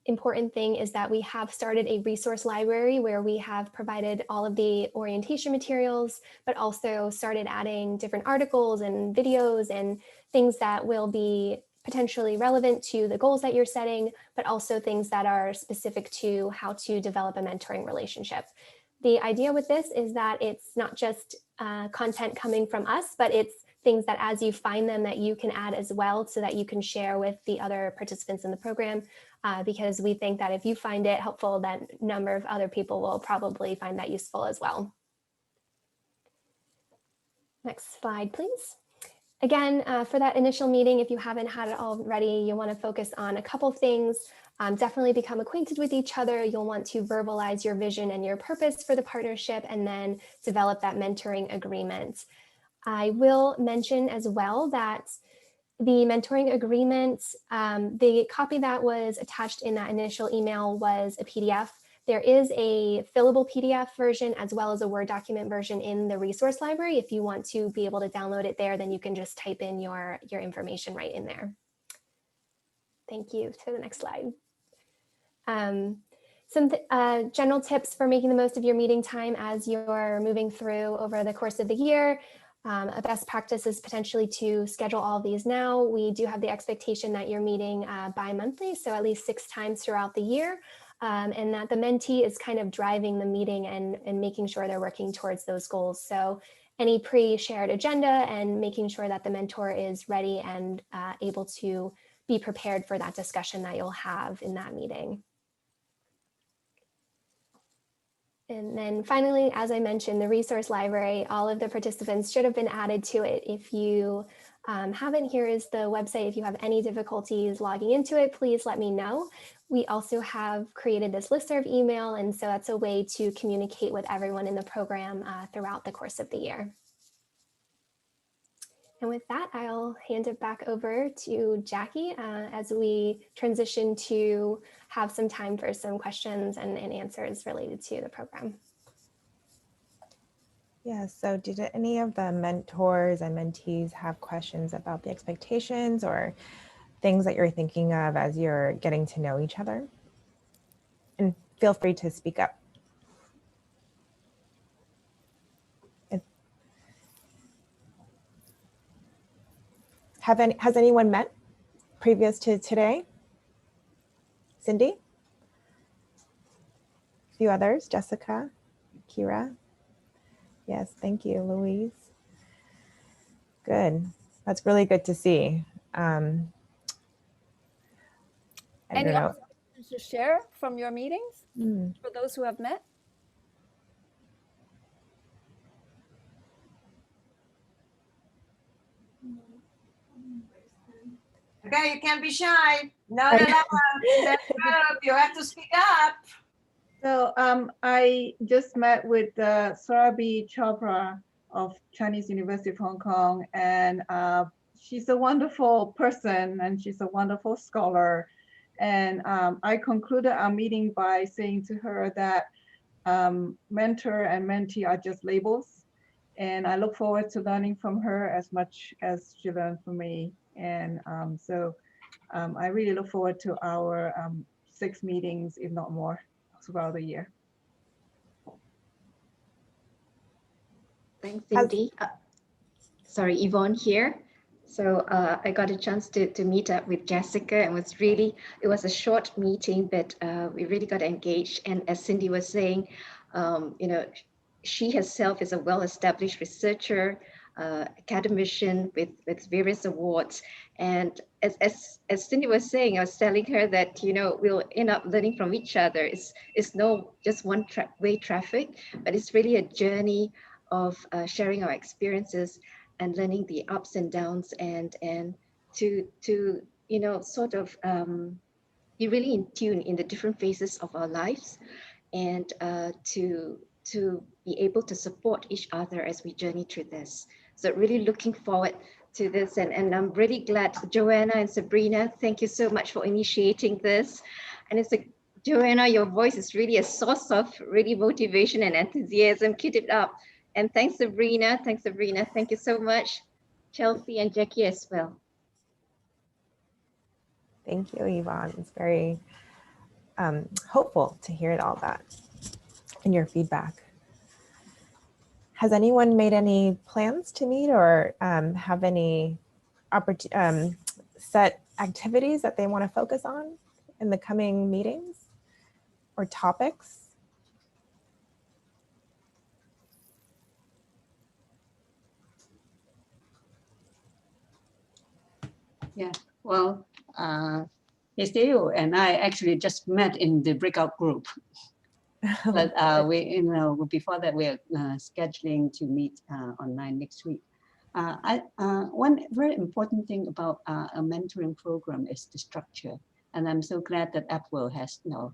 important thing is that we have started a resource library where we have provided all of the orientation materials, but also started adding different articles and videos and things that will be potentially relevant to the goals that you're setting, but also things that are specific to how to develop a mentoring relationship. The idea with this is that it's not just content coming from us, but it's things that as you find them that you can add as well, so that you can share with the other participants in the program, because we think that if you find it helpful, that a number of other people will probably find that useful as well. Next slide, please. Again, for that initial meeting, if you haven't had it already, you'll want to focus on a couple things. Definitely become acquainted with each other. You'll want to verbalize your vision and your purpose for the partnership, and then develop that mentoring agreement. I will mention as well that the mentoring agreement, the copy that was attached in that initial email was a PDF. There is a fillable PDF version as well as a Word document version in the resource library. If you want to be able to download it there, then you can just type in your information right in there. Thank you. To the next slide. Some general tips for making the most of your meeting time as you're moving through over the course of the year. A best practice is potentially to schedule all of these now. We do have the expectation that you're meeting bi-monthly, so at least 6 times throughout the year. and that the mentee is kind of driving the meeting and making sure they're working towards those goals. So any pre-shared agenda and making sure that the mentor is ready and able to be prepared for that discussion that you'll have in that meeting. And then finally, as I mentioned, the resource library, all of the participants should have been added to it. If you haven't, here is the website. If you have any difficulties logging into it, please let me know. We also have created this listserv email, and so that's a way to communicate with everyone in the program throughout the course of the year. And with that, I'll hand it back over to Jackie as we transition to have some time for some questions and answers related to the program.
Yeah, so did any of the mentors and mentees have questions about the expectations or things that you're thinking of as you're getting to know each other? And feel free to speak up. Has anyone met previous to today? Cindy? A few others, Jessica, Kira? Yes, thank you, Louise. Good, that's really good to see. I
Any
don't know.
observations to share from your meetings for those who have met?
Okay, you can't be shy. Not allowed. You have to speak up.
So I just met with Surabhi Chopra of Chinese University of Hong Kong, and she's a wonderful person and she's a wonderful scholar. And I concluded our meeting by saying to her that mentor and mentee are just labels. And I look forward to learning from her as much as she learned from me. And I really look forward to our 6 meetings, if not more, throughout the year.
Thanks, Cindy. Sorry, Yvonne here. So I got a chance to meet up with Jessica, and it was a short meeting, but we really got engaged. And as Cindy was saying, you know, she herself is a well-established researcher, academician with various awards. And as Cindy was saying, I was telling her that, you know, we'll end up learning from each other. It's no just one-way traffic, but it's really a journey of sharing our experiences and learning the ups and downs, and to you know, sort of be really in tune in the different phases of our lives, and to be able to support each other as we journey through this. So really looking forward to this, and I'm really glad, Joanna and Sabrina, thank you so much for initiating this. And it's Joanna, your voice is really a source of really motivation and enthusiasm. Keep it up. And thanks, Sabrina. Thanks, Sabrina. Thank you so much. Chelsea and Jackie as well.
Thank you, Yvonne. It's very hopeful to hear all that and your feedback. Has anyone made any plans to meet or have any set activities that they want to focus on in the coming meetings or topics?
Yeah, well, Esteo and I actually just met in the breakout group. But we, you know, before that we're scheduling to meet online next week. One very important thing about a mentoring program is the structure, and I'm so glad that APWiL has, you know,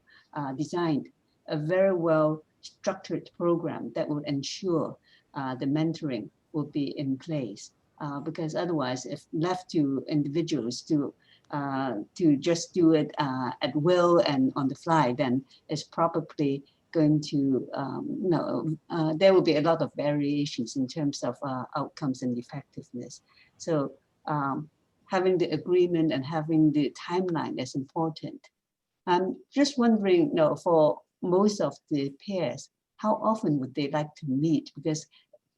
designed a very well structured program that will ensure the mentoring will be in place. Because otherwise, if left to individuals to just do it at will and on the fly, then it's probably going to, there will be a lot of variations in terms of outcomes and effectiveness. So having the agreement and having the timeline is important. I'm just wondering, for most of the pairs, how often would they like to meet? Because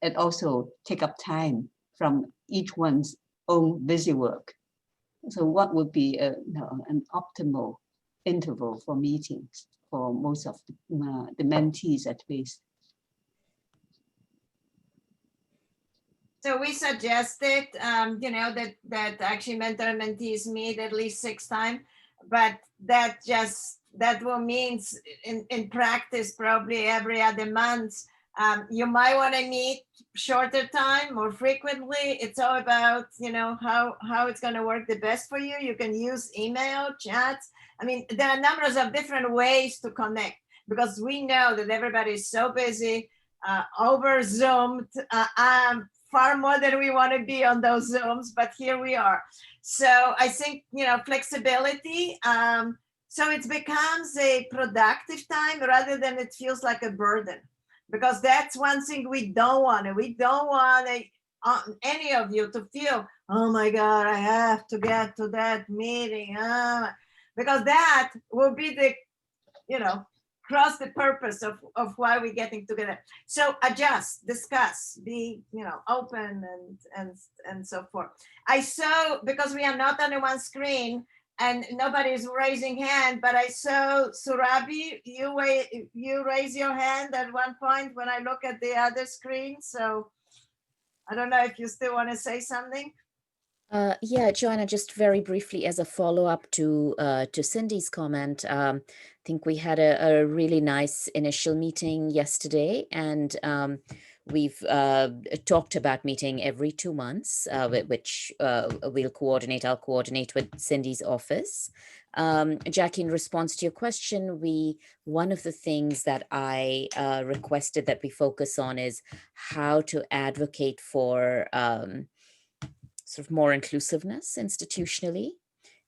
it also take up time from each one's own busy work. So what would be an optimal interval for meetings? for most of the mentees at least.
So we suggested, that actually mentor and mentees meet at least 6 times, but that will means in practice probably every other month. You might want to meet shorter time, more frequently. It's all about, how it's going to work the best for you. You can use email, chats. I mean, there are numbers of different ways to connect because we know that everybody is so busy, over Zoomed, far more than we want to be on those Zooms, but here we are. So I think, flexibility. So it becomes a productive time rather than it feels like a burden, because that's one thing we don't want. We don't want any of you to feel, oh my God, I have to get to that meeting. Because that will be the, cross the purpose of why we're getting together. So adjust, discuss, be, open and so forth. I saw, because we are not on the one screen and nobody is raising hand, but I saw Surabi, you raise your hand at one point when I look at the other screen. So I don't know if you still want to say something.
Yeah, Joanna, just very briefly as a follow-up to Cindy's comment, I think we had a really nice initial meeting yesterday, and we've talked about meeting every 2 months, which we'll coordinate. I'll coordinate with Cindy's office. Jackie, in response to your question, one of the things that I requested that we focus on is how to advocate for sort of more inclusiveness institutionally,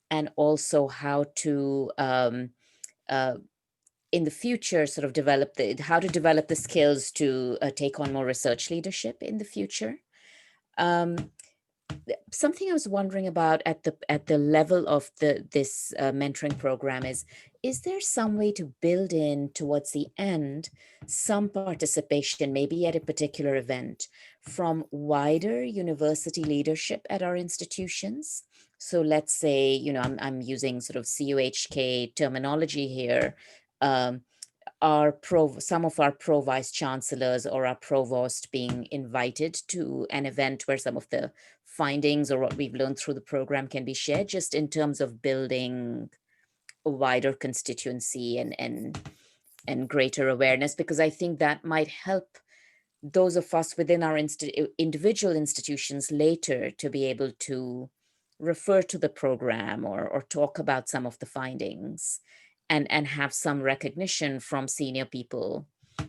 and also how to in the future sort of develop the skills to take on more research leadership in the future. Something I was wondering about at the level of this mentoring program is there some way to build in towards the end some participation, maybe at a particular event, from wider university leadership at our institutions? So let's say, I'm using sort of CUHK terminology here. Some of our pro-vice chancellors or our provost being invited to an event where some of the findings or what we've learned through the program can be shared, just in terms of building a wider constituency and greater awareness, because I think that might help those of us within our individual institutions later to be able to refer to the program or talk about some of the findings and have some recognition from senior people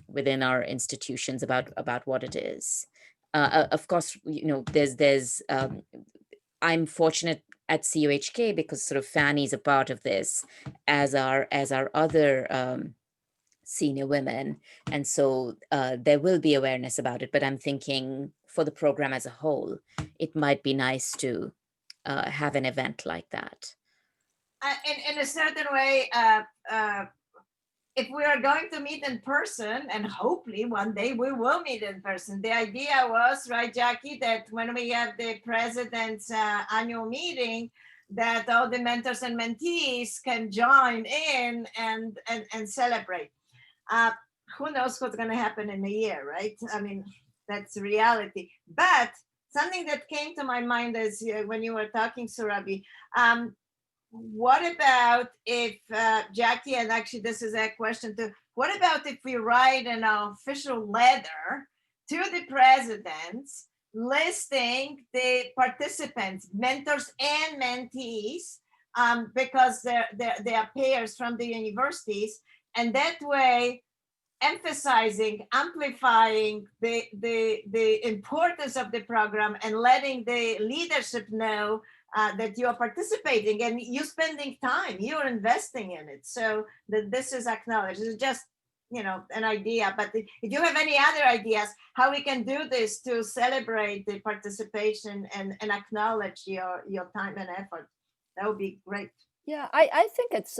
within our institutions about what it is. Of course, there's I'm fortunate at CUHK because sort of Fanny's a part of this, as are other senior women, and so there will be awareness about it. But I'm thinking for the program as a whole, it might be nice to have an event like that.
In a certain way, if we are going to meet in person, and hopefully one day we will meet in person, the idea was, right, Jackie, that when we have the president's annual meeting, that all the mentors and mentees can join in and celebrate. Who knows what's going to happen in a year, right? I mean, that's reality. But something that came to my mind is when you were talking, Surabi, what about if, Jackie, and actually this is a question too, what about if we write an official letter to the presidents listing the participants, mentors and mentees, because they are peers from the universities, and that way emphasizing, amplifying the importance of the program and letting the leadership know that you are participating and you're spending time, you're investing in it. So that this is acknowledged. It's just, an idea, but if you have any other ideas, how we can do this to celebrate the participation and acknowledge your time and effort, that would be great.
Yeah, I think it's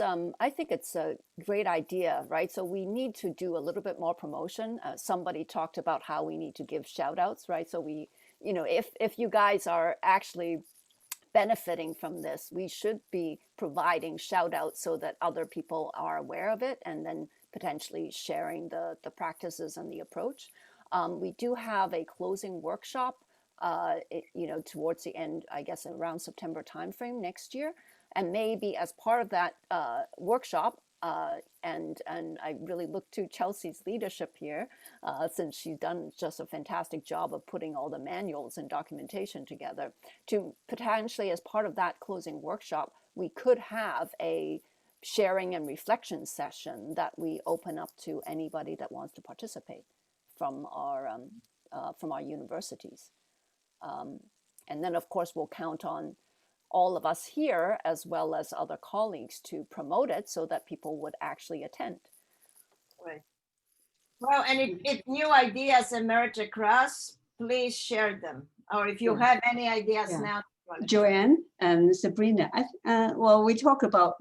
a great idea, right? So we need to do a little bit more promotion. Somebody talked about how we need to give shout outs, right? So we, if you guys are actually benefiting from this, we should be providing shout outs so that other people are aware of it, and then potentially sharing the practices and the approach. We do have a closing workshop, towards the end, I guess around September timeframe next year. And maybe as part of that workshop, and I really look to Chelsea's leadership here, since she's done just a fantastic job of putting all the manuals and documentation together, to potentially, as part of that closing workshop, we could have a sharing and reflection session that we open up to anybody that wants to participate from our universities. And then, of course, we'll count on all of us here, as well as other colleagues, to promote it so that people would actually attend.
Right. Well, and if new ideas emerge across, please share them. Or if you have any ideas now.
Joanne and Sabrina, well, we talk about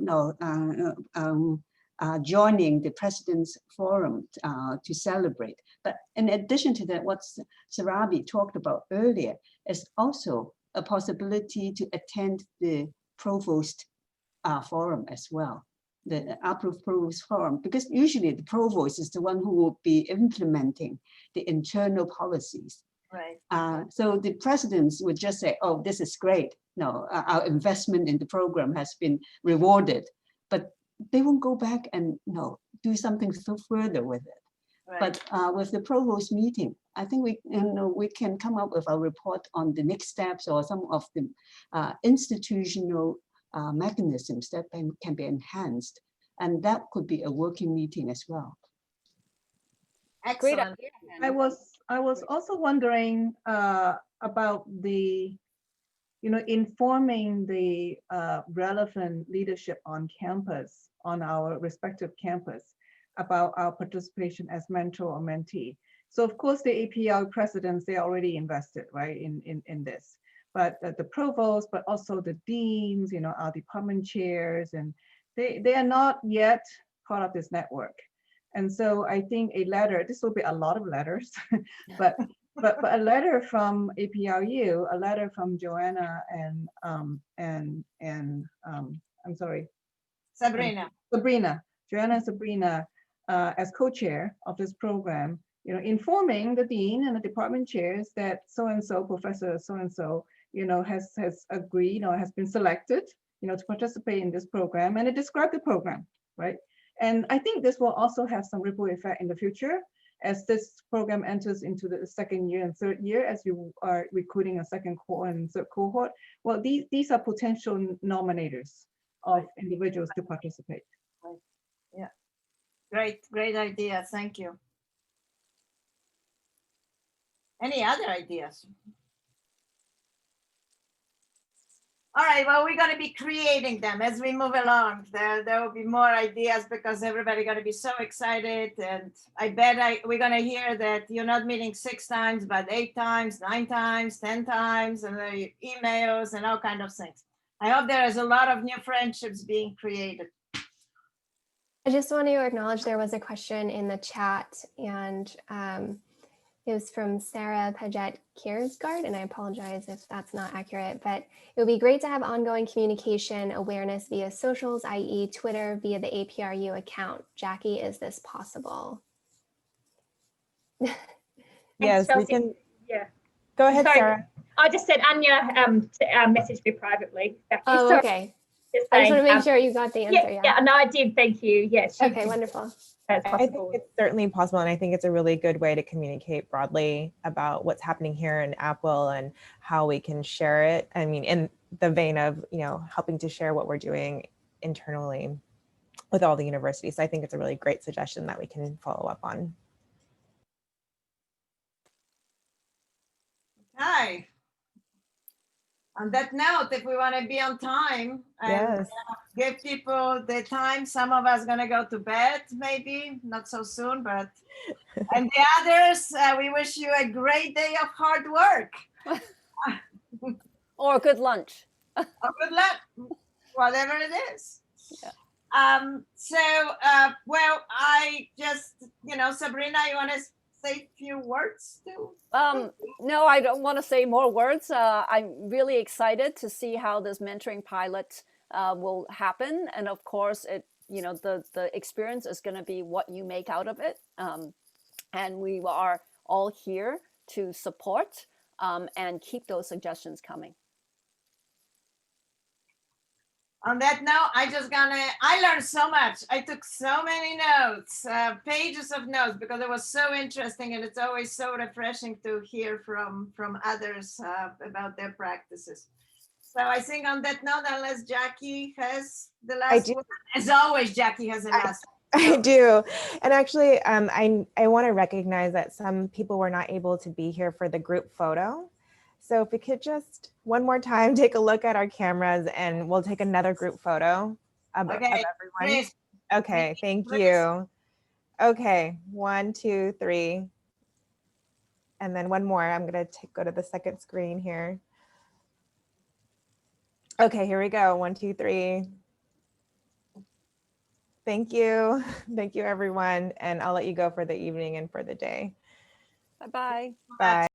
joining the President's Forum to celebrate. But in addition to that, what Sarabi talked about earlier is also a possibility to attend the Provost Forum as well, the APRU Provost Forum, because usually the Provost is the one who will be implementing the internal policies.
Right.
So the presidents would just say, oh, this is great. No, our investment in the program has been rewarded, but they won't go back and do something so further with it. Right. But with the provost meeting, I think we can come up with a report on the next steps or some of the institutional mechanisms that can be enhanced, and that could be a working meeting as well.
Excellent.
I was also wondering about the, informing the relevant leadership on campus, on our respective campus, about our participation as mentor or mentee. So of course the APRU presidents, they're already invested, right, in this. But the provost, but also the deans, our department chairs, and they are not yet part of this network. And so I think a letter, this will be a lot of letters, but a letter from APRU, a letter from Joanna and I'm sorry,
Sabrina,
Joanna and Sabrina, as co-chair of this program, informing the dean and the department chairs that so-and-so, Professor so-and-so, has agreed or has been selected, to participate in this program, and it described the program, right? And I think this will also have some ripple effect in the future as this program enters into the second year and third year, as you are recruiting a second cohort and third cohort. Well, these are potential nominators of individuals to participate.
Right. Yeah, great idea. Thank you. Any other ideas? All right, well, we're going to be creating them as we move along. There will be more ideas because everybody's going to be so excited. And I bet we're going to hear that you're not meeting 6 times, but 8 times, 9 times, 10 times, and emails and all kinds of things. I hope there is a lot of new friendships being created.
I just want to acknowledge there was a question in the chat, and it was from Sarah Paget Kiersgaard, and I apologize if that's not accurate, but it would be great to have ongoing communication awareness via socials, i.e. Twitter, via the APRU account. Jackie, is this possible?
Yes, we can.
Yeah.
Go ahead,
Sorry,
Sarah.
I just said Anya messaged me privately.
Oh,
Sorry.
okay.
Just
I just
saying,
want to make sure you got the answer.
Yeah, no, I did. Thank you. Yes.
Okay, wonderful.
I think it's certainly possible, and I think it's a really good way to communicate broadly about what's happening here in APWiL and how we can share it. I mean, in the vein of helping to share what we're doing internally with all the universities. So I think it's a really great suggestion that we can follow up on.
Hi. On that note, if we want to be on time and give people the time, some of us are going to go to bed, maybe not so soon, but and the others, we wish you a great day of hard work.
Or good lunch.
Or good luck, whatever it is. Yeah. Well, I just, Sabrina, you want to say a few words too?
No, I don't want to say more words. I'm really excited to see how this mentoring pilot will happen. And of course, the experience is going to be what you make out of it. And we are all here to support and keep those suggestions coming.
On that note, I learned so much. I took so many notes, pages of notes, because it was so interesting, and it's always so refreshing to hear from others about their practices. So I think on that note, unless Jackie has the last word, as always, Jackie has the last word.
I do. And actually, I want to recognize that some people were not able to be here for the group photo. So if we could just one more time take a look at our cameras, and we'll take another group photo of everyone.
Please.
Okay, thank you. Okay, 1, 2, 3. And then one more. I'm going to go to the second screen here. Okay, here we go. 1, 2, 3. Thank you. Thank you, everyone. And I'll let you go for the evening and for the day.
Bye-bye.
Bye.